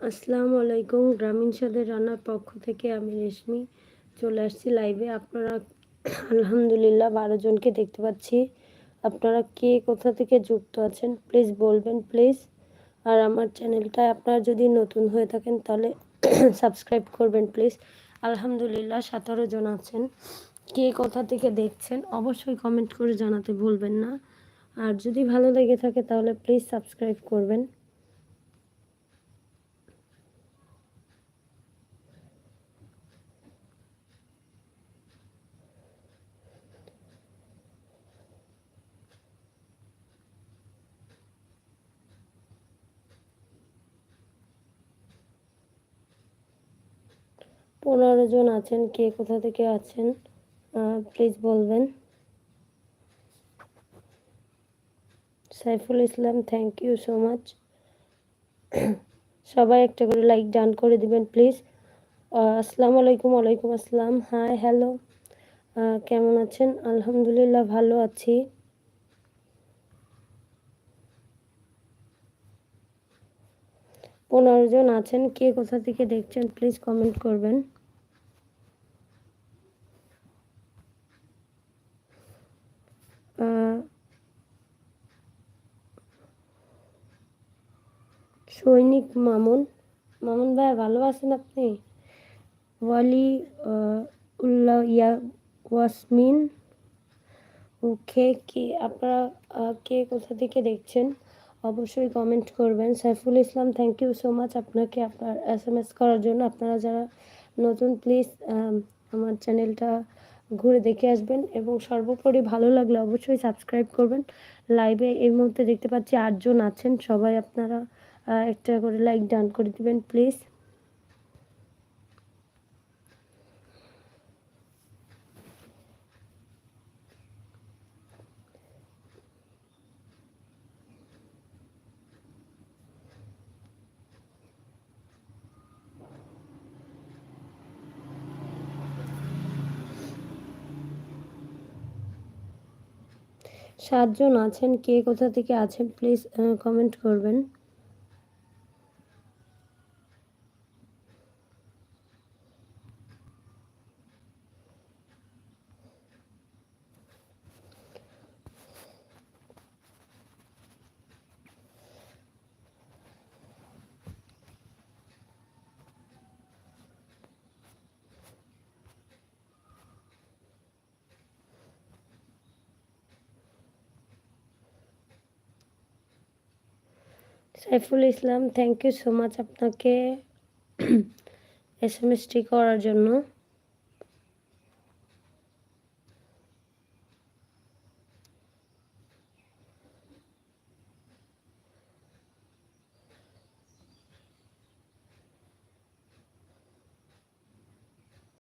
আসসালামু আলাইকুম। গ্রামীণ স্বাদের রান্নার পক্ষ থেকে আমি রেশমি চলে আসছি লাইভে। আপনারা আলহামদুলিল্লাহ 12 জনকে দেখতে পাচ্ছি। আপনারা কে কোথা থেকে যুক্ত আছেন প্লিজ বলবেন প্লিজ। আর আমার চ্যানেলটায় আপনারা যদি নতুন হয়ে থাকেন তাহলে সাবস্ক্রাইব করবেন প্লিজ। আলহামদুলিল্লাহ 17 জন আছেন। কে কোথা থেকে দেখছেন অবশ্যই কমেন্ট করে জানাতে ভুলবেন না। আর যদি ভালো লেগে থাকে তাহলে প্লিজ সাবস্ক্রাইব করবেন। 15 জন আছেন। কে কোথা থেকে আছেন প্লিজ বলবেন। Saiful Islam, thank you so much. সবাই একটা করে লাইক ডান করে দিবেন প্লিজ। আসসালামু আলাইকুম। ওয়ালাইকুম আসসালাম। হাই হ্যালো, কেমন আছেন? আলহামদুলিল্লাহ ভালো আছি। পনেরো জন আছেন। কে কোথা থেকে দেখছেন প্লিজ কমেন্ট করবেন। সৈনিক মামুন, মামুন ভাই ভালো আছেন আপনি? ওয়ালি উল্লাহ ওয়াসমিন, ওকে। কে আপনারা কে কোথা থেকে দেখছেন অবশ্যই কমেন্ট করবেন। Saiful Islam, thank you so much আপনাকে আপনার SMS করার জন্য। আপনারা যারা নতুন প্লিজ আমার চ্যানেলটা ঘুরে দেখে আসবেন এবং সর্বোপরি ভালো লাগলে অবশ্যই সাবস্ক্রাইব করবেন। লাইভে এই মুহূর্তে দেখতে পাচ্ছি 8 জন আছেন। সবাই আপনারা একটা করে লাইক ডান করে দিবেন প্লিজ। সাতজন আছেন। কে কোথা থেকে আছেন প্লিজ কমেন্ট করবেন। Saiful Islam, thank you so much আপনাকে SMS টি করার জন্য।